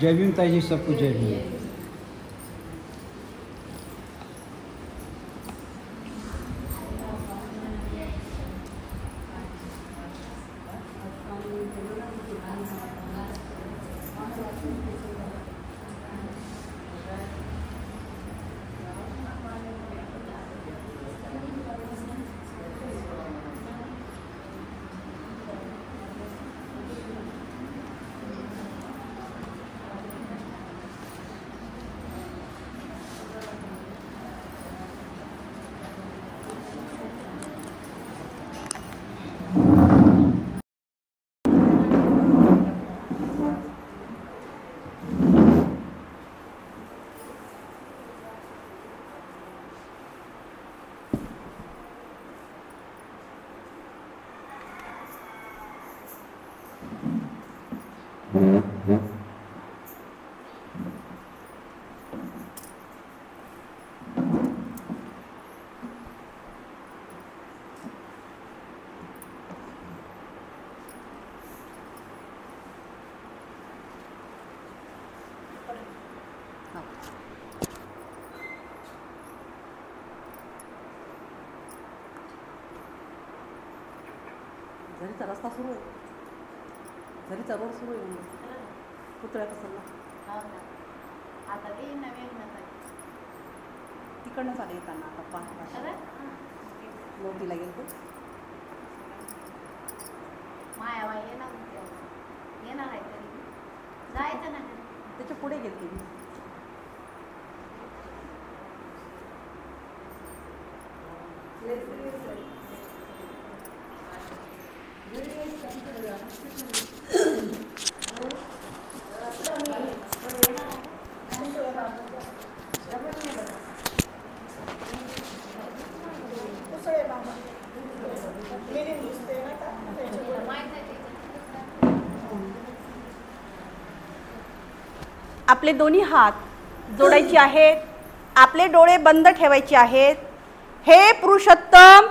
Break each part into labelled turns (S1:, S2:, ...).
S1: जय भीम ताईजी, सबको जय भीम।
S2: झरीचा रस्ता सुरू आहे, झरीचा रोड सुरू आहे म्हणजे पुतळ्याचा सल्ला
S3: आता ते नवीन
S2: तिकडनं चालेल येताना आता 5 नोटीला गेलो
S3: मायाबाई येणार आहे तरी जायचं ना
S2: त्याच्या पुढे गेलते मी.
S4: आपले दोन्ही हात जोडायचे आहेत, आपले डोळे बंद ठेवायचे आहेत. हे पुरुषोत्तम,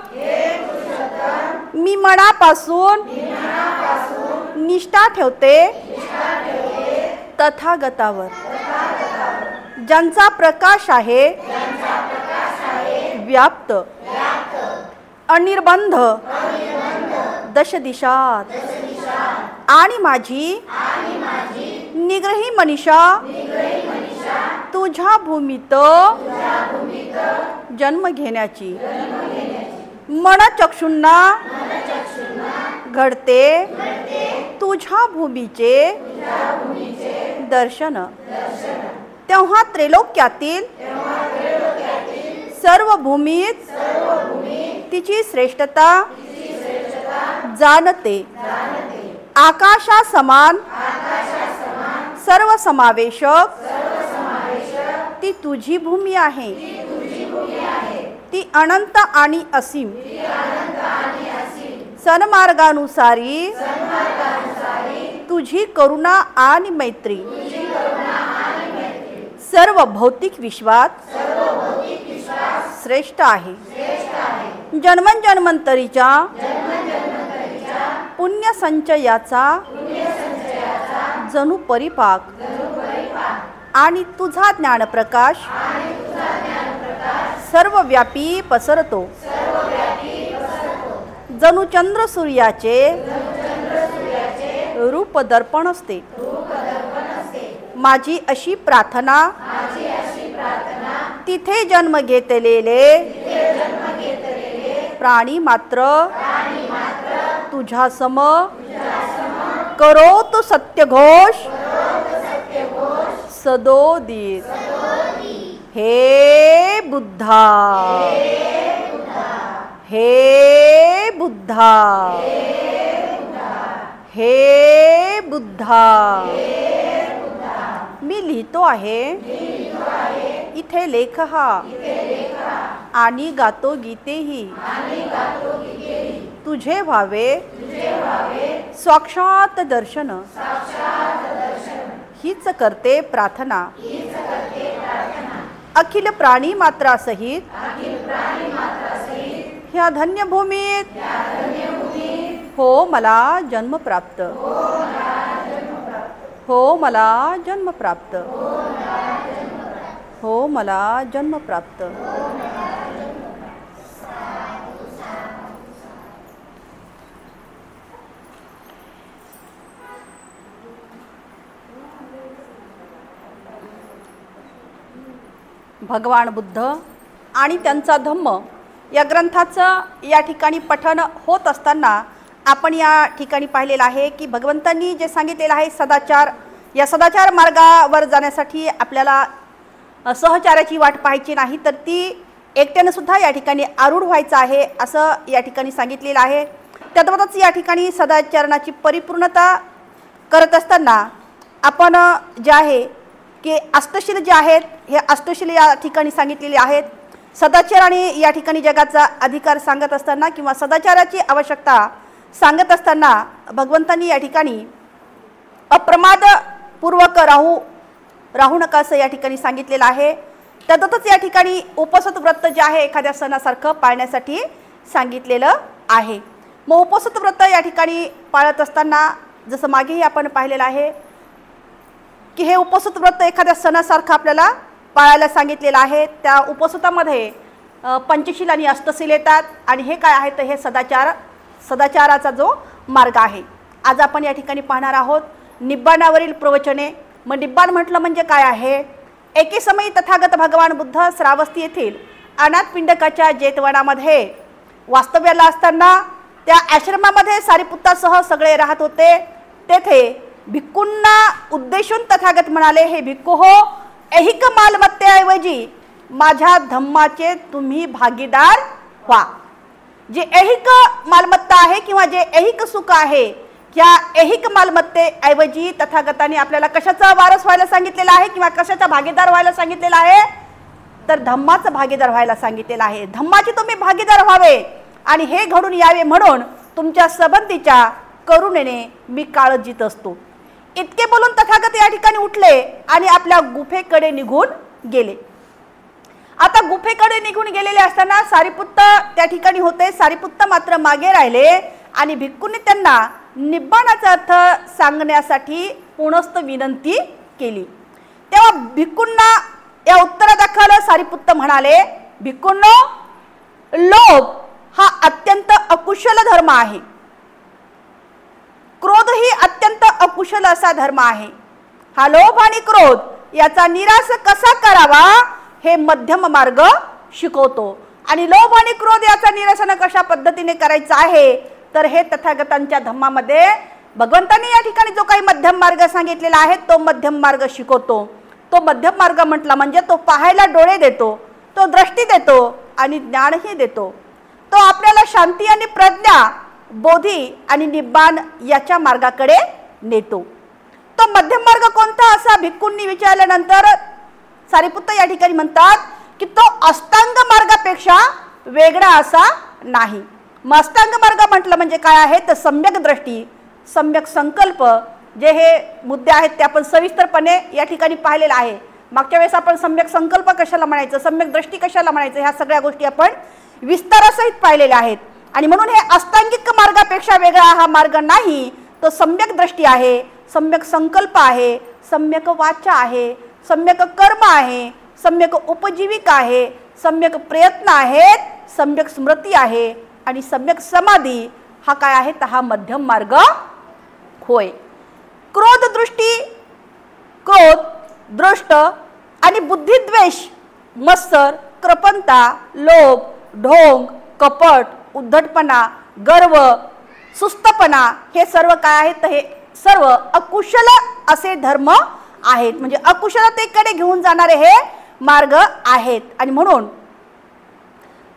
S4: मी मनापासून निष्ठा ठेवते तथागतावर, ज्यांचा प्रकाश आहे व्याप्त अनिर्बंध दश दिशात, आणि माझी निग्रही मनीषा तुझ्या भूमीत जन्म घेण्याची मनचक्षुंना घडते तुझ्या भूमीचे दर्शन. तेव्हा त्रैलोक्यातील सर्व भूमीत तिची श्रेष्ठता जाणते. आकाशा समान सर्व समावेशक ती तुझी भूमी आहे. ती अनंत आणि असीम सन्मार्गानुसारी तुझी करुणा आणि मैत्री सर्व भौतिक विश्वात श्रेष्ठ आहे. जन्मजन्मांतरीच्या पुण्य संचयाचा जणू परिपाक आणि तुझा ज्ञानप्रकाश सर्वव्यापी पसरतो. जणू चंद्र सूर्याचे रूप दर्पण असते. माझी अशी प्रार्थना तिथे जन्म घेतलेले प्राणी मात्र तुझ्या सम करोतु सत्यघोष सदोदित. हे बुद्धा, हे बुद्धा, हे बुद्धा. मी लिहितो आहे इथे लेख हा, आणि गातो गीतेही. तुझे व्हावे साक्षात दर्शन. हीच करते प्रार्थना अखिल प्राणी मात्रा सहित ह्या धन्य भूमीत हो मला जन्म प्राप्त. हो मला जन्म प्राप्त, हो मला जन्म प्राप्त. भगवान बुद्ध आणि त्यांचा धम्म या ग्रंथाचं या ठिकाणी पठण होत असताना आपण या ठिकाणी पाहिलेलं आहे की भगवंतांनी जे सांगितलेलं आहे सदाचार, या सदाचार मार्गावर जाण्यासाठी आपल्याला सहचाराची वाट पाहायची नाही, तर ती एकट्यानं सुद्धा या ठिकाणी आरूढ व्हायचं आहे असं या ठिकाणी सांगितलेलं आहे. त्यातच या ठिकाणी सदाचरणाची परिपूर्णता करत असताना आपण जे आहे की अष्टशील जे आहेत हे अष्टशील या ठिकाणी सांगितलेले आहेत. सदाचार आणि या ठिकाणी जगाचा अधिकार सांगत असताना किंवा सदाचाराची आवश्यकता सांगत असताना भगवंतांनी या ठिकाणी अप्रमादपूर्वक राहू नका असं या ठिकाणी सांगितलेलं आहे. त्यातच या ठिकाणी उपसत व्रत जे आहे एखाद्या सणासारखं पाळण्यासाठी सांगितलेलं आहे. मग उपसत व्रत या ठिकाणी पाळत असताना जसं मागेही आपण पाहिलेलं आहे की हे उपसत व्रत एखाद्या सणासारखं आपल्याला पाळायला सांगितलेलं आहे. त्या उपसतामध्ये पंचशील आणि अष्टशील येतात आणि हे काय आहे तर हे सदाचाराचा जो मार्ग आहे. आज आपण या ठिकाणी पाहणार आहोत निब्बाणावरील प्रवचने. मग निब्बाण म्हटलं म्हणजे काय आहे? एके समयी तथागत भगवान बुद्ध श्रावस्ती येथील अनाथ पिंडकाच्या जेतवनामध्ये वास्तव्याला असताना त्या आश्रमामध्ये सारिपुत्तासह सगळे राहत होते. तेथे भिक्खूंना उद्देशून तथागत म्हणाले, हे भिक्खू हो, ऐहिक मालमत्तेऐवजी माझ्या धम्माचे तुम्ही भागीदार व्हा. जे ऐहिक मालमत्ता आहे किंवा जे ऐहिक सुख आहे या ऐहिक मालमत्तेऐवजी तथागतांनी आपल्याला कशाचा वारस व्हायला सांगितलेला आहे किंवा कशाचा भागीदार व्हायला सांगितलेला आहे तर धम्माचा भागीदार व्हायला सांगितलेला आहे. धम्माचे तुम्ही भागीदार व्हावे आणि हे घडून यावे म्हणून तुमच्या संबंधीच्या करुणेने मी काळजीत असतो. इतके बोलून तथागत या ठिकाणी उठले आणि आपल्या गुफेकडे निघून गेले. आता गुफेकडे निघून गेलेले असताना सारिपुत्त त्या ठिकाणी होते. सारिपुत्त मात्र मागे राहिले आणि भिक्खूंनी त्यांना निब्बाणाचा अर्थ सांगण्यासाठी पुनस्त विनंती केली. तेव्हा भिक्खूंना या उत्तरादाखल सारिपुत्त म्हणाले, भिक्खूंनो, लोभ हा अत्यंत अकुशल धर्म आहे. क्रोध ही अत्यंत अकुशल असा धर्म आहे. हा लोभ आणि क्रोध याचा निराश कसा करावा हे मध्यम मार्ग शिकवतो. आणि लोभ आणि क्रोध याचा निरासन कशा पद्धतीने करायचं आहे तर हे तथागतांच्या धम्मामध्ये भगवंतांनी या ठिकाणी जो काही मध्यम मार्ग सांगितलेला आहे तो मध्यम मार्ग शिकवतो. तो मध्यम मार्ग म्हटला म्हणजे तो पाहायला डोळे देतो, तो दृष्टी देतो आणि ज्ञानही देतो. तो आपल्याला शांती आणि प्रज्ञा, बोधी आणि निब्बाण याच्या मार्गाकडे नेतो. तो मध्यम मार्ग कोणता असा भिक्खूंनी विचारल्यानंतर सारिपुत्त या ठिकाणी म्हणतात की तो अष्टांग मार्गापेक्षा वेगळा असा नाही. मग अष्टांग मार्ग म्हटलं म्हणजे काय आहे तर सम्यक दृष्टी, सम्यक संकल्प, जे हे मुद्दे आहेत ते आपण सविस्तरपणे या ठिकाणी पाहिलेलं आहे. मागच्या वेळेस आपण सम्यक संकल्प कशाला म्हणायचं, सम्यक दृष्टी कशाला म्हणायचं, ह्या सगळ्या गोष्टी आपण विस्तारासहित पाहिलेल्या आहेत. आणि म्हणून हे अष्टांगिक मार्गापेक्षा वेगळा हा मार्ग नाही. तो सम्यक दृष्टी आहे, सम्यक संकल्प आहे, सम्यक वाचा आहे, सम्यक कर्म आहे, सम्यक उपजीविका आहे, सम्यक प्रयत्न आहेत, सम्यक स्मृती आहे आणि सम्यक समाधी हा काय आहे तर हा मध्यम मार्ग होय. क्रोध दृष्टी, क्रोध, दृष्ट आणि बुद्धिद्वेष, मत्सर, कृपणता, लोभ, ढोंग, कपट, उद्धटपणा, गर्व, सुस्तपणा हे सर्व काय आहेत तर हे सर्व अकुशल असे धर्म आहेत. म्हणजे अकुशलतेकडे घेऊन जाणारे हे मार्ग आहेत. आणि म्हणून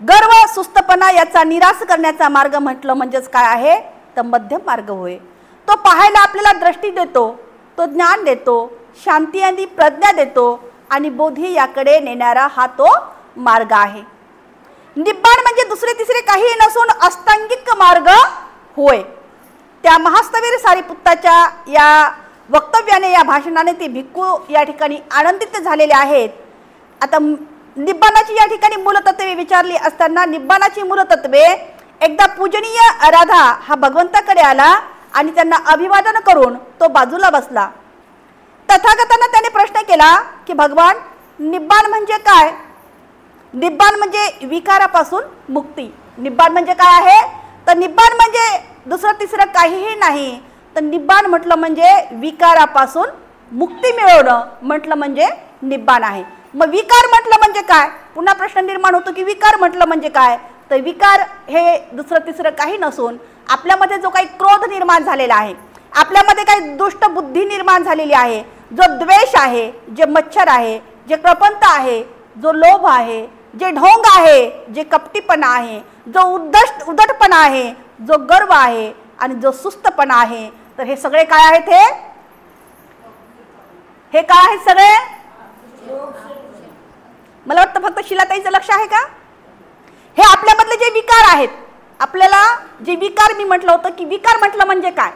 S4: गर्व, सुस्तपणा याचा निराश करण्याचा मार्ग म्हटलं म्हणजेच काय आहे तर मध्यम मार्ग होय. तो पाहायला आपल्याला दृष्टी देतो, तो ज्ञान देतो, शांती आणि प्रज्ञा देतो आणि बोधी याकडे नेणारा हा तो मार्ग आहे. निब्बाण म्हणजे दुसरे तिसरे काही नसून अष्टांगिक मार्ग होय. त्या महास्तवीर सारिपुत्ताच्या या वक्तव्याने, या भाषणाने ते भिक्खू या ठिकाणी आनंदित झालेले आहेत. आता निब्बाणाची या ठिकाणी मूलतत्वे विचारली असताना निब्बाणाची मूलतत्वे, एकदा पूजनीय राधा हा भगवंताकडे आला आणि त्यांना अभिवादन करून तो बाजूला बसला तथागतांना त्याने प्रश्न केला की भगवान, निब्बाण म्हणजे काय? निब्बाण म्हणजे विकारापासून मुक्ती. निब्बाण म्हणजे काय आहे? तर निब्बाण म्हणजे दुसरं तिसरं काहीही नाही. तर निब्बाण म्हटलं म्हणजे विकारापासून मुक्ती मिळवणं म्हटलं म्हणजे निब्बाण आहे. मग विकार म्हटलं म्हणजे काय? पुन्हा प्रश्न निर्माण होतो की विकार म्हटलं म्हणजे काय? तर विकार हे दुसरं तिसरं काही नसून आपल्यामध्ये जो काही क्रोध निर्माण झालेला आहे, आपल्यामध्ये काही दुष्ट बुद्धी निर्माण झालेली आहे, जो द्वेष आहे, जे मच्छर आहे, जे प्रपंच आहे, जो लोभ आहे, जे ढोंग आहे, जे कपटीपणा आहे, जो उद्धटपणा आहे, जो गर्व आहे आणि जो सुस्तपणा आहे. तर हे सगळे काय आहेत? हे काय आहेत सगळे? मला वाटतं फक्त शिलाताईचं लक्ष आहे का? हे आपल्यामधले जे विकार आहेत, आपल्याला जे विकार, मी म्हटलं होतं की विकार म्हटलं म्हणजे काय?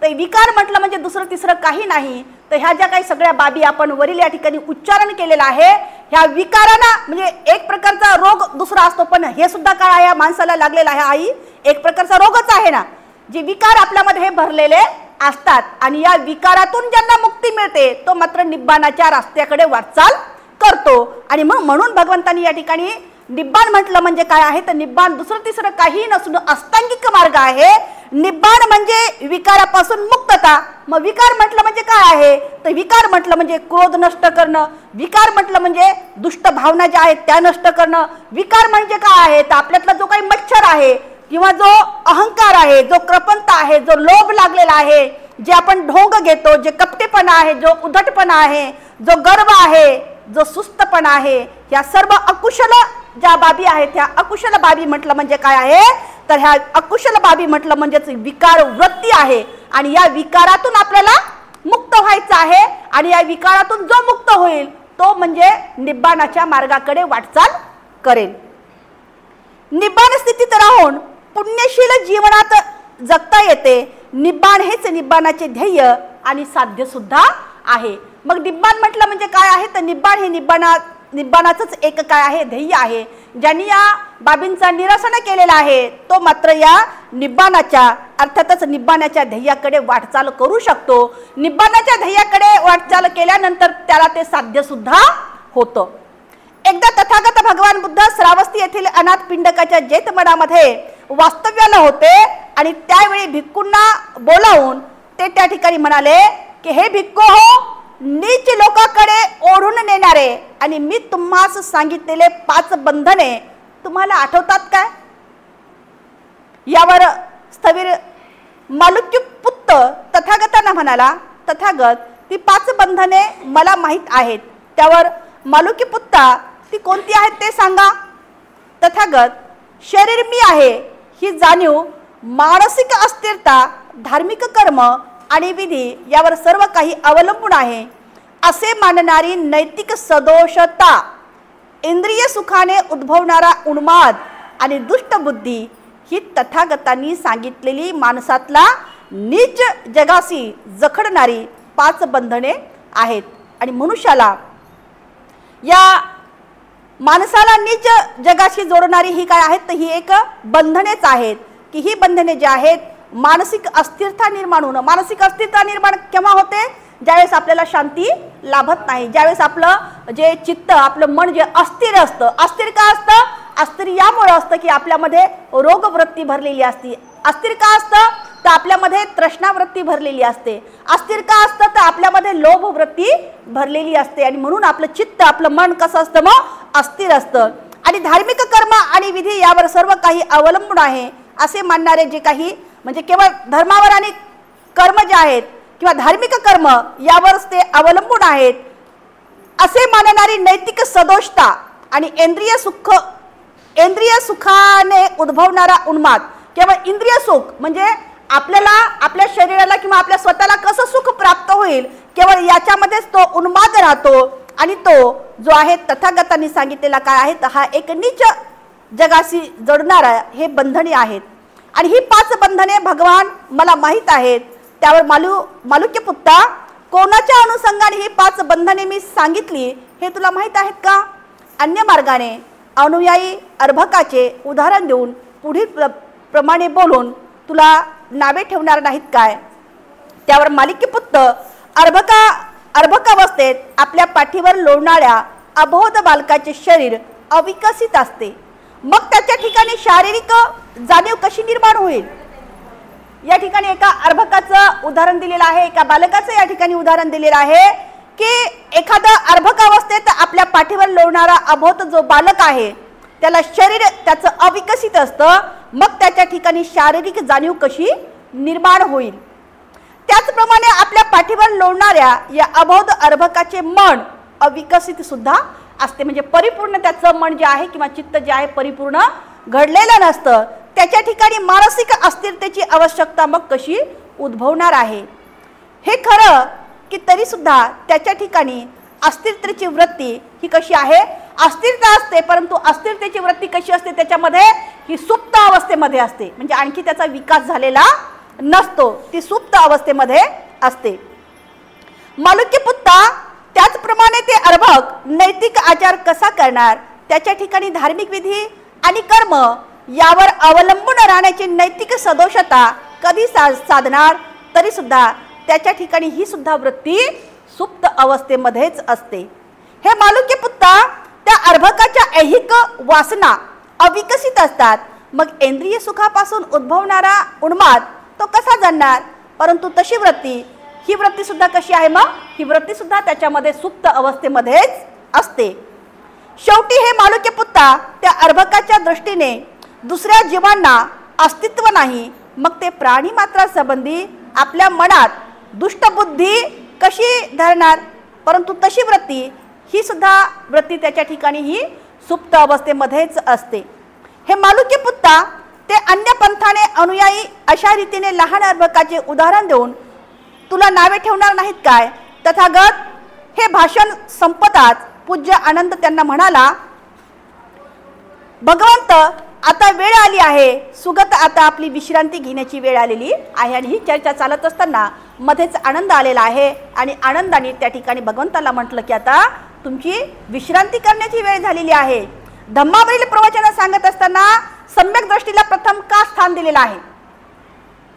S4: तर विकार म्हटलं म्हणजे दुसरं तिसरं काही नाही. तर ह्या ज्या काही सगळ्या बाबी आपण वरील या ठिकाणी उच्चारण केलेलं आहे, ह्या विकारांना म्हणजे एक प्रकारचा रोग दुसरा असतो, पण हे सुद्धा काय आहे? या माणसाला लागलेला आहे आई एक प्रकारचा रोगच आहे ना. जे विकार आपल्यामध्ये हे भरलेले असतात आणि या विकारातून ज्यांना मुक्ती मिळते तो मात्र निब्बाणाच्या रस्त्याकडे वाटचाल करतो. आणि म्हणून भगवंतांनी या ठिकाणी निब्बाण म्हटलं म्हणजे काय आहे? तर निब्बाण दुसरं तिसरं काही नसून अष्टांगिक मार्ग आहे. निब्बाण म्हणजे विकारापासून मुक्तता. मग विकार म्हटलं म्हणजे काय आहे? तर विकार म्हटलं म्हणजे क्रोध नष्ट करणं, विकार म्हटलं म्हणजे दुष्ट भावना ज्या आहेत त्या नष्ट करणं. विकार म्हणजे काय आहे? तर आपल्यातला जो काही मच्छर आहे किंवा जो अहंकार आहे, जो प्रपंच आहे, जो लोभ लागलेला आहे, जे आपण ढोंग घेतो, जे कपटेपणा आहे, जो उद्धटपणा आहे, जो गर्व आहे, जो सुस्तपणा आहे, या सर्व अकुशल ज्या बाबी आहेत त्या अकुशल बाबी म्हटलं म्हणजे काय आहे? तर ह्या अकुशल बाबी म्हटलं म्हणजेच विकार वृत्ती आहे. आणि या विकारातून आपल्याला मुक्त व्हायचं आहे. आणि या विकारातून जो मुक्त होईल तो म्हणजे निब्बाणाच्या मार्गाकडे वाटचाल करेल. निब्बाण स्थितीत राहून पुण्यशील जीवनात जगता येते. निब्बाण हेच निब्बाणाचे ध्येय आणि साध्य सुद्धा आहे. मग निब्बाण म्हटलं म्हणजे काय आहे? तर निब्बाण हे निब्बाणाचंच एक काय आहे? ध्येय आहे. ज्यांनी या बाबींचा निरसन केलेला आहे तो मात्र या निब्बाणाच्या अर्थातच निब्बाणाच्या ध्येयाकडे वाटचाल करू शकतो. निब्बाणाच्या ध्येयाकडे वाटचाल केल्यानंतर त्याला ते साध्य सुद्धा होतं. एकदा तथागत भगवान बुद्ध श्रावस्ती येथील अनाथ पिंडकाच्या जेतमडामध्ये वास्तव्याला होते आणि त्यावेळी भिक्खूंना बोलावून ते त्या ठिकाणी म्हणाले की हे भिक्खू हो, नीच लोकांकडे ओढून नेणारे आणि मी तुम्हास सांगितलेले 5 बंधने तुम्हाला आठवतात काय? यावर स्थवीर मालुक्यपुत्त तथागतांना म्हणाला, तथागत, ती 5 बंधने मला माहीत आहेत. त्यावर मालुक्यपुत्ता, ती कोणती आहेत ते सांगा. तथागत, शरीर मी आहे ही जाणीव, मानसिक अस्थिरता, धार्मिक कर्म आणि विधी यावर सर्व काही अवलंबून आहे असे मानणारी नैतिक सदोषता, इंद्रिय सुखाने उद्भवणारा उन्माद आणि दुष्ट बुद्धी ही तथागतांनी सांगितलेली माणसातला नीच जगाशी जखडणारी 5 बंधने आहेत. आणि मनुष्याला या माणसाला नीच जगाशी जोडणारी ही काय आहेत? तर ही एक बंधनेच आहेत की ही बंधने जी आहेत मानसिक अस्थिरता निर्माण होणं. मानसिक अस्थिरता निर्माण केव्हा होते? ज्यावेळेस आपल्याला शांती लाभत नाही, ज्यावेळेस आपलं जे चित्त, आपलं मन जे अस्थिर असतं. अस्थिर का असतं? अस्थिर यामुळे असतं की आपल्यामध्ये रोगवृत्ती भरलेली असते. अस्थिर का असतं? तर आपल्यामध्ये तृष्णावृत्ती भरलेली असते. अस्थिर का असतं? तर आपल्यामध्ये लोभवृत्ती भरलेली असते. आणि म्हणून आपलं चित्त, आपलं मन कसं असतं? मग अस्थिर असतं. आणि धार्मिक कर्म आणि विधी यावर सर्व काही अवलंबून आहे असे मानणारे जे काही म्हणजे केवळ धर्मावर आणि कर्म जे आहेत किंवा धार्मिक कर्म यावरच ते अवलंबून आहेत असे मानणारी नैतिक सदोषता आणि इंद्रिय सुखाने उद्भवणारा उन्माद. केवळ इंद्रिय सुख म्हणजे आपल्याला आपल्या शरीराला किंवा आपल्या स्वतःला कसं सुख प्राप्त होईल, केवळ याच्यामध्येच तो उन्माद राहतो. आणि तो जो आहे तथागतांनी सांगितलेला काय आहे? तर हा एक नीच जगाशी जोडणारा हे बंधने आहेत. आणि ही 5 बंधने भगवान मला माहीत आहेत. त्यावर मालुक्यपुत्ता, कोणाच्या अनुषंगाने ही 5 बंधने मी सांगितली हे तुला माहीत आहेत का? अन्य मार्गाने अनुयायी अर्भकाचे उदाहरण देऊन पुढील प्रमाणे बोलून तुला नावे ठेवणार नाहीत काय? त्यावर मालुक्यपुत्त, अर्भका अर्भक अवस्थेत आपल्या पाठीवर लोळणाऱ्या अबोध बालकाचे शरीर अविकसित असते, मग त्याच्या ठिकाणी शारीरिक जाणीव कशी निर्माण होईल? या ठिकाणी एका अर्भकाचं उदाहरण दिलेलं आहे, एका बालकाचं या ठिकाणी उदाहरण दिलेलं आहे की एखादा अर्भक अवस्थेत आपल्या पाठीवर लोळणारा अबोध जो बालक आहे त्याला शरीर त्याचं अविकसित असतं, मग त्याच्या ठिकाणी शारीरिक जाणीव कशी निर्माण होईल? त्याचप्रमाणे आपल्या पाठीवर लोळणाऱ्या या अबोध अर्भकाचे मन अविकसित सुद्धा असते, म्हणजे परिपूर्ण त्याचं मन जे आहे किंवा चित्त जे आहे परिपूर्ण घडलेलं नसतं, त्याच्या ठिकाणी मानसिक अस्थिरतेची आवश्यकता मग कशी उद्भवणार आहे? हे खरं की तरी सुद्धा त्याच्या ठिकाणी अस्थिरतेची वृत्ती ही कशी आहे? अस्थिरता असते, परंतु अस्थिरतेची वृत्ती कशी असते? त्याच्यामध्ये ही सुप्त अवस्थेमध्ये असते, म्हणजे आणखी त्याचा विकास झालेला नसतो, ती सुप्त अवस्थेमध्ये असते. मालुक्यपुत्ता त्याचप्रमाणे ते अर्भक नैतिक आचार कसा करणार? त्याच्या ठिकाणी धार्मिक विधी आणि कर्म यावर अवलंबून राहण्याची नैतिक सदोषता कधी साधणार? तरी सुद्धा त्याच्या ठिकाणी ही सुद्धा वृत्ती सुप्त अवस्थेमध्येच असते. हे मालुक्यपुत्ता त्या अर्भकाच्या ऐहिक वासना अविकसित असतात, मग इंद्रिय सुखापासून उद्भवणारा उन्माद तो कसा जाणणार? परंतु तशी वृत्ती ही वृत्ती सुद्धा कशी आहे? मग ही वृत्ती सुद्धा त्याच्यामध्ये सुप्त अवस्थेमध्येच असते. शेवटी हे मालुक्यपुत्ता त्या अर्भकाच्या दृष्टीने दुसऱ्या जीवांना अस्तित्व नाही, मग ते प्राणी मात्रा संबंधी आपल्या मनात दुष्टबुद्धी कशी धरणार? परंतु तशी वृत्ती ही सुद्धा वृत्ती त्याच्या ठिकाणी ही सुप्त अवस्थेमध्येच असते. हे मालुक्यपुत्ता ते अन्य पंथाने अनुयायी अशा रीतीने लहान अर्भकाचे उदाहरण देऊन तुला नावे ठेवणार नाहीत काय? तथागत हे भाषण संपताच पूज्य आनंद त्यांना म्हणाला, भगवंत आता वेळ आली आहे, सुगत आता आपली विश्रांती घेण्याची वेळ आलेली आहे. आणि ही चर्चा चालत असताना मध्येच आनंद आलेला आहे आणि आनंदाने त्या ठिकाणी भगवंताला म्हटलं की आता तुमची विश्रांती करण्याची वेळ झालेली आहे. धम्मावरील प्रवचन सांगत असताना सम्यक दृष्टीला प्रथम का स्थान दिलेलं आहे?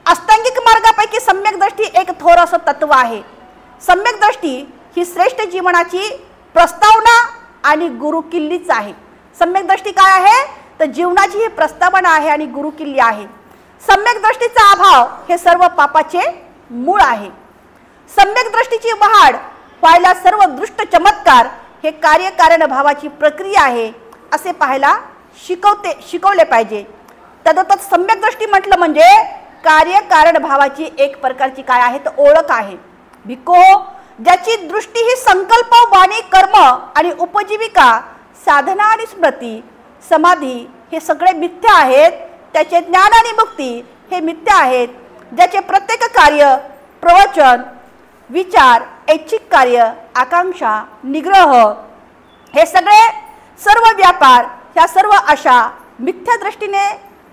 S4: अष्टांगिक मार्गापैकी सम्यक दृष्टी एक थोर असं तत्व आहे. सम्यक दृष्टी ही श्रेष्ठ जीवनाची प्रस्तावना आणि गुरुकिल्लीच आहे. सम्यक दृष्टी काय आहे? तर जीवनाची ही प्रस्तावना आहे आणि गुरुकिल्ली आहे. सम्यक दृष्टीचा अभाव हे सर्व पापाचे मूळ आहे. सम्यक दृष्टीची वाढ व्हायला सर्व दृष्ट चमत्कार हे कार्यकारण भावाची प्रक्रिया आहे असे पाहायला शिकवले पाहिजे. तदोतत सम्यक दृष्टी म्हटलं म्हणजे कार्यकारण भावाची एक प्रकारची काय आहे तर ओळख आहे. भिक्खू, ज्याची दृष्टी ही संकल्प, वाणी, कर्म आणि उपजीविका, साधना आणि स्मृती, समाधी हे सगळे मिथ्या आहेत, त्याचे ज्ञान आणि मुक्ती हे मिथ्या आहेत. ज्याचे प्रत्येक कार्य, प्रवचन, विचार, ऐच्छिक कार्य, आकांक्षा, निग्रह हे सगळे सर्व व्यापार ह्या सर्व आशा मिथ्या दृष्टीने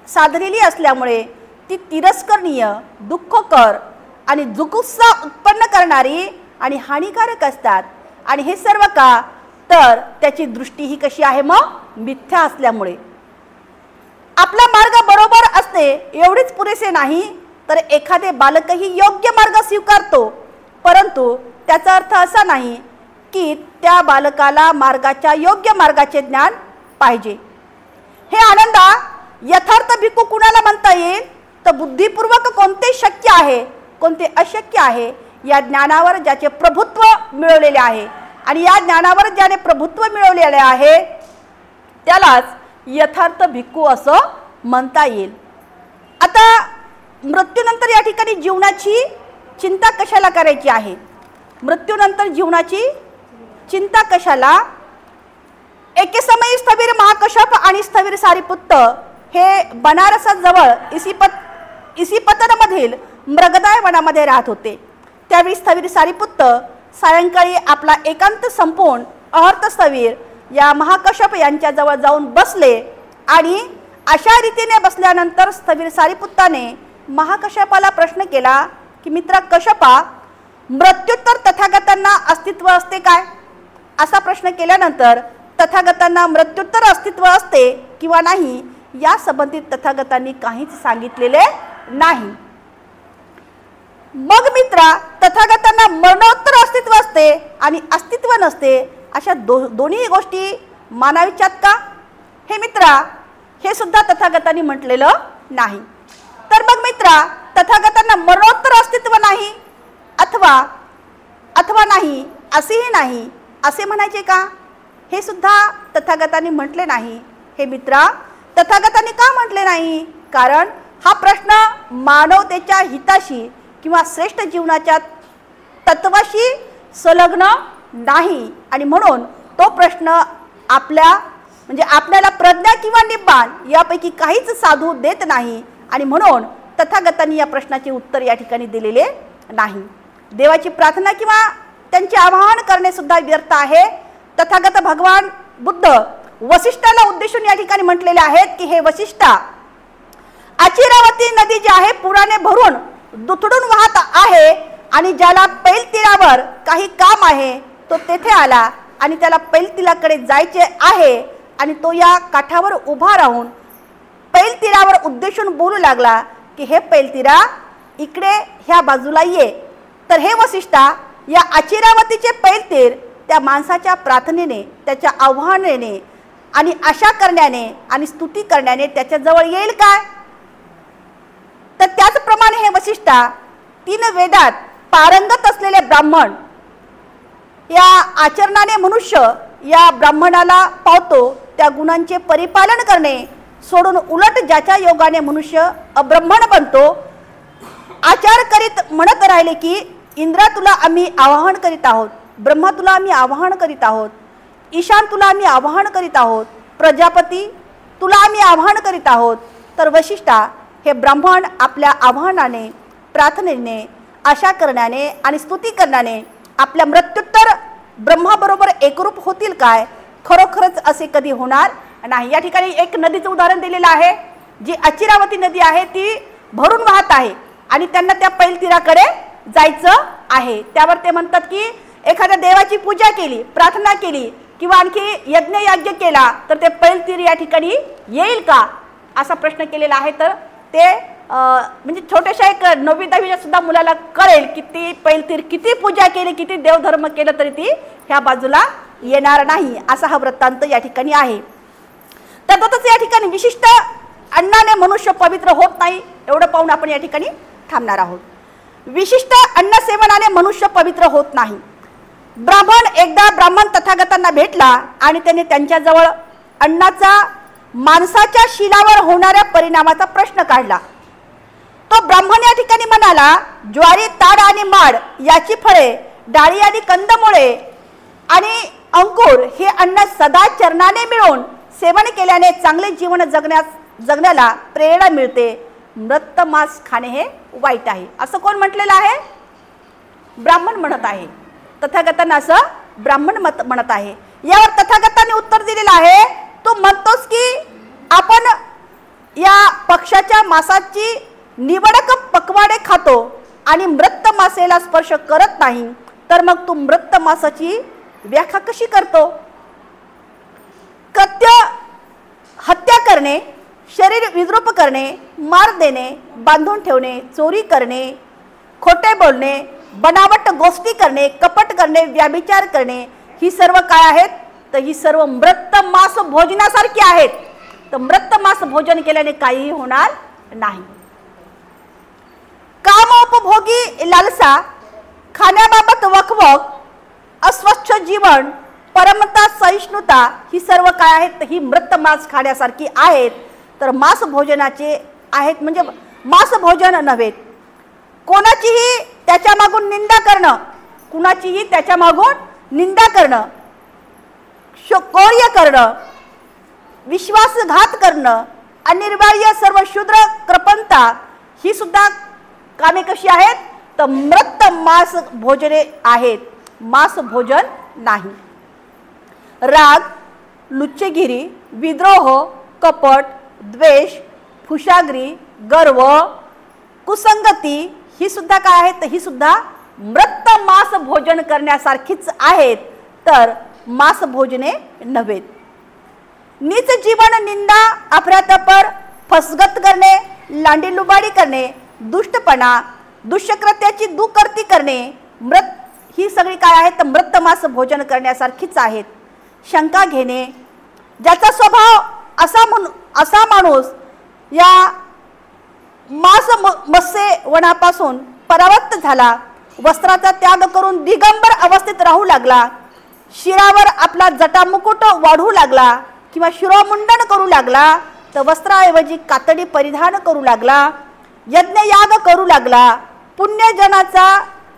S4: साधलेली असल्यामुळे ती तिरस्करणीय, दुःखकर आणि जुगुप्सा उत्पन्न करणारी आणि हानिकारक असतात. आणि हे सर्व का? तर त्याची दृष्टी ही कशी आहे? मग मिथ्या असल्यामुळे. आपला मार्ग बरोबर असते एवढेच पुरेसे नाही, तर एखादे बालकही योग्य मार्ग स्वीकारतो, परंतु त्याचा अर्थ असा नाही की त्या बालकाला योग्य मार्गाचे ज्ञान पाहिजे. हे आनंदा, यथार्थ भिक्खू कुणाला म्हणता येईल? तर बुद्धिपूर्वक कोणते शक्य आहे, कोणते अशक्य आहे या ज्ञानावर ज्याचे प्रभुत्व मिळवलेले आहे आणि या ज्ञानावर ज्याने प्रभुत्व मिळवलेले आहे त्यालाच यथार्थ भिक्खू असं म्हणता येईल. आता मृत्यूनंतर या ठिकाणी जीवनाची चिंता कशाला करायची आहे? मृत्यूनंतर जीवनाची चिंता कशाला? एके समयी स्थविर महाकश्यप आणि स्थविर सारिपुत्त हे बनारसाजवळ इसिपतनमधील मृगदाय वनामध्ये राहत होते. त्यावेळी स्थविर सारिपुत्त सायंकाळी आपला एकांत संपवून अहर्त स्थविर या महाकश्यप यांच्याजवळ जाऊन बसले आणि अशा रीतीने बसल्यानंतर स्थविर सारिपुत्ताने महाकश्यपाला प्रश्न केला की मित्रा कश्यपा, मृत्यूत्तर तथागतांना अस्तित्व असते काय? असा प्रश्न केल्यानंतर तथागतांना मृत्यूत्तर अस्तित्व असते किंवा नाही या संबंधित तथागतांनी काहीच सांगितलेले नाही. मग मित्रा तथागतांना मरणोत्तर अस्तित्व असते आणि अस्तित्व नसते अशा दोन्ही गोष्टी मानावीच्यात का? हे मित्रा हे सुद्धा तथागतांनी म्हटलेलं नाही. तर मग मित्रा तथागतांना मरणोत्तर अस्तित्व नाही अथवा नाही असेही नाही असे म्हणायचे का? हे सुद्धा तथागतांनी म्हटले नाही. हे मित्रा तथागतांनी का म्हटले नाही? कारण हा प्रश्न मानवतेच्या हिताशी किंवा श्रेष्ठ जीवनाच्या तत्वाशी संलग्न नाही आणि म्हणून तो प्रश्न आपल्याला प्रज्ञा किंवा निब्बाण यापैकी काहीच साधू देत नाही आणि म्हणून तथागतांनी या प्रश्नाचे उत्तर या ठिकाणी दिलेले नाही. देवाची प्रार्थना किंवा त्यांचे आवाहन करणे सुद्धा व्यर्थ आहे. तथागत भगवान बुद्ध वसिष्ठाला उद्देशून या ठिकाणी म्हटलेले आहेत की हे वसिष्ठा, अचिरावती नदी जी आहे पुराने भरून दुथडून वाहत आहे आणि ज्याला पैल तीरावर काही काम आहे तो तेथे आला आणि त्याला पैल तीराकडे जायचे आहे आणि तो या काठावर उभा राहून पैल तीरावर उद्देशून बोलू लागला की हे पैल तीरा इकडे ह्या बाजूला ये. तर हे वसिष्ठा या अचिरावतीचे पैल तीर त्या माणसाच्या प्रार्थनेने त्याच्या आव्हानाने आणि आशा करण्याने आणि स्तुती करण्याने त्याच्याजवळ येईल काय? तर त्याचप्रमाणे हे वसिष्ठा 3 वेदात पारंगत असलेले ब्राह्मण या आचरणाने मनुष्य या ब्राह्मणाला पावतो त्या गुणांचे परिपालन करणे सोडून उलट ज्याच्या योगाने मनुष्य अब्राह्मण बनतो आचार करीत म्हणत राहिले की इंद्रा तुला आम्ही आवाहन करीत आहोत, ब्रह्मा तुला आम्ही आवाहन करीत आहोत, ईशान तुला आम्ही आवाहन करीत आहोत, प्रजापती तुला आम्ही आवाहन करीत आहोत. तर वसिष्ठा हे ब्राह्मण आपल्या आवाहनाने प्रार्थनेने आशा करण्याने आणि स्तुती करण्याने आपल्या मृत्युत्तर ब्रह्माबरोबर एकरूप होतील काय? खरोखरच असे कधी होणार नाही. या ठिकाणी एक नदीचं उदाहरण दिलेलं आहे. जी अचिरावती नदी आहे ती भरून वाहत आहे आणि त्यांना त्या पैल तीराकडे जायचं आहे. त्यावर ते म्हणतात की एखाद्या देवाची पूजा केली, प्रार्थना केली किंवा आणखी यज्ञ याज्ञ केला तर ते पैल तीर या ठिकाणी येईल का असा प्रश्न केलेला आहे. तर ते म्हणजे छोट्याशा एक 9वी-10वीच्या सुद्धा मुलाला कळेल की ती पैल तीर किती पूजा केली, किती देवधर्म केलं तरी ती ह्या बाजूला येणार नाही असा हा वृत्तांत या ठिकाणी आहे. तसंच या ठिकाणी विशिष्ट अन्नाने मनुष्य पवित्र होत नाही एवढं पाहून आपण या ठिकाणी थांबणार आहोत. विशिष्ट अन्न सेवनाने मनुष्य पवित्र होत नाही. एकदा ब्राह्मण तथागतांना भेटला आणि त्याने त्यांच्याजवळ अन्नाचा माणसाच्या शीलावर होणाऱ्या परिणामाचा प्रश्न काढला. तो ब्राह्मण या ठिकाणी म्हणाला, ज्वारी, ताड आणि माड याची फळे, डाळी आणि कंदमुळे आणि अंकुर हे अन्न सदा चरणाने मिळून सेवन केल्याने चांगले जीवन जगण्याला प्रेरणा मिळते. मृत मांस खाणे हे वाईट आहे असं कोण म्हटलेलं आहे? ब्राह्मण म्हणत आहे. तथागतांना असं ब्राह्मण म्हणत आहे. यावर तथागतांनी उत्तर दिलेलं आहे, तू म्हणतोस की आपण या पक्षाच्या मांसाची निवडक पकवाडे खातो आणि मृत मासेला स्पर्श करत नाही, तर मग तू मृत मांसाची व्याख्या कशी करतो? कृत्य हत्या करणे, शरीर विद्रूप करणे, मार देणे, बांधून ठेवणे, चोरी करणे, खोटे बोलणे, बनावट गोष्टी करणे, कपट करणे, व्याभिचार करणे ही सर्व काय आहेत? तर ही सर्व मृत मांस भोजनासारखी आहेत. तर मृत मांस भोजन केल्याने काहीही होणार नाही. कामोपभोगी लालसा, खाण्याबाबत वकवक, अस्वस्थ जीवन, परमता, सहिष्णुता ही सर्व काय आहेत? तर ही मृत मांस खाण्यासारखी आहेत. तर मांस भोजनाचे आहेत म्हणजे मांस भोजन नव्हे. कोणाचीही त्याच्या मागून निंदा करणं, कुणाचीही त्याच्या मागून निंदा करणं, शौर्य करणं, विश्वासघात करणं, अनिर्वाह्य सर्व शूद्र कृपणता ही सुद्धा कामे कशी आहेत? तर मृत मांस भोजने आहेत, मांस भोजन नाही. राग, लुच्चेगिरी, विद्रोह, कपट, द्वेष, फुशागिरी, गर्व, कुसंगती ही सुद्धा काय आहेत? ही सुद्धा मृत मांस भोजन करण्यासारखीच आहेत. तर मांस भोजने नव्हेत. नीच जीवन, निंदा, अफरातफर, फसगत करणे, लांडीलुबाडी करणे, दुष्टपणा, दुष्कृत्याची दुकर्ती करणे, ही सगळी काय आहेत तर मृत मांस भोजन करण्यासारखीच आहेत. शंका घेणे, ज्याचा स्वभाव असा माणूस या मत्स्य वनापासून परावृत्त झाला, वस्त्राचा त्याग करून दिगंबर अवस्थेत राहू लागला, शिरावर आपला जटामुकुट वाढवू लागला किंवा शिरोमुंडन करू लागला, तर वस्त्राऐवजी कातडी परिधान करू लागला, यज्ञयाग करू लागला, पुण्यजनाचा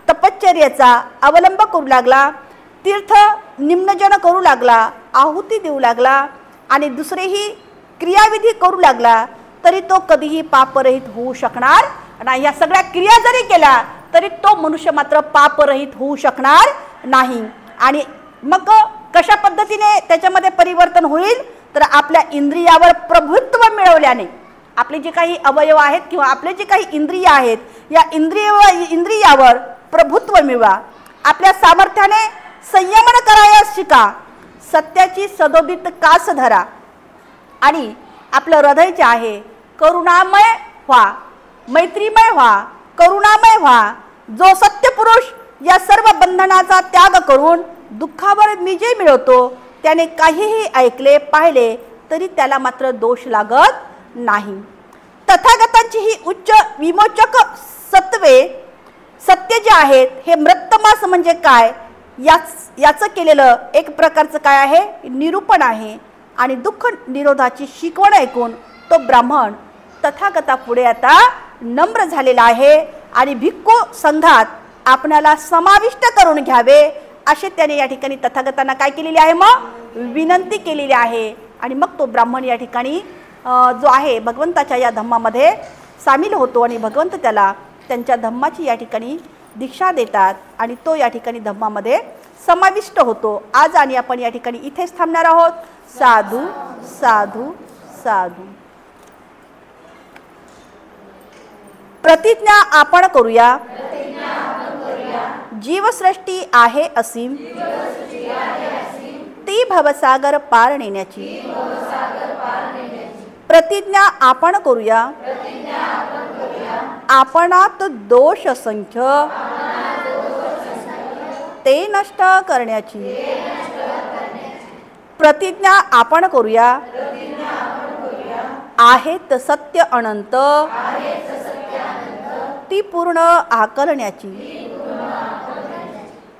S4: तपश्चर्याचा अवलंब करू लागला, तीर्थ निम्नजन करू लागला, आहुती देऊ लागला आणि दुसरेही क्रियाविधी करू लागला, तरी तो कधीही पापरहित होऊ शकणार नाही. या सगळ्या क्रिया जरी केल्या तरी तो मनुष्य मात्र पापरहित होऊ शकणार नाही. आणि मग कशा पद्धतीने त्याच्यामध्ये परिवर्तन होईल तर आपल्या इंद्रियावर प्रभुत्व मिळवल्याने, आपले जे काही अवयव आहेत किंवा आपले जे काही इंद्रिय आहेत या इंद्रियावर प्रभुत्व मिळवा, आपल्या सामर्थ्याने संयमन करायला शिका, सत्याची सदोदित कास धरा आणि आपलं हृदय जे आहे करुणामय व्हा, मैत्रीमय व्हा, करुणामय व्हा. जो सत्य पुरुष या सर्व बंधनाचा त्याग करून दुःखावर विजय मिळवतो, त्याने काहीही ऐकले पाहिले तरी त्याला मात्र दोष लागत नाही. तथागतांची ही उच्च विमोचक सत्य जे आहेत हे मृतमांस म्हणजे काय याचं केलेलं एक प्रकारचं काय आहे निरूपण आहे. आणि दुःख निरोधाची शिकवण ऐकून तो ब्राह्मण तथागता पुढे आता नम्र झालेला आहे आणि भिक्खू संघात आपल्याला समाविष्ट करून घ्यावे असे त्याने या ठिकाणी तथागतांना काय केलेले आहे मग विनंती केलेली आहे. आणि मग तो ब्राह्मण या ठिकाणी जो आहे भगवंताच्या या धम्मामध्ये सामील होतो आणि भगवंत त्याला त्यांच्या धम्माची या ठिकाणी दीक्षा देतात आणि तो या ठिकाणी धम्मामध्ये समाविष्ट होतो. आज आणि आपण या ठिकाणी इथेच थांबणार आहोत. साधू साधू साधू. प्रतिज्ञा आपण करूया, जीवसृष्टी आहे असीम, ती भवसागर पार नेण्याची. प्रतिज्ञा आपण करूया, आपणात दोष असंख्य, ते नष्ट करण्याची. प्रतिज्ञा आपण करूया, आहेत सत्य अनंत, ती पूर्ण आकलण्याची.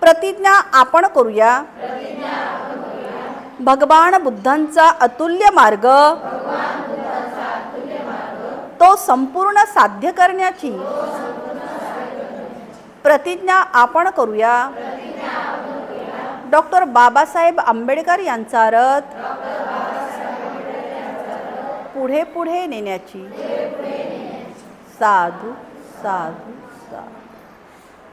S4: प्रतिज्ञा आपण करूया, भगवान बुद्धांचा अतुल्य मार्ग, तो संपूर्ण साध्य करण्याची. प्रतिज्ञा आपण करूया, डॉक्टर बाबासाहेब आंबेडकर यांचा रथ पुढे पुढे नेण्याची. साधू साधू साधू.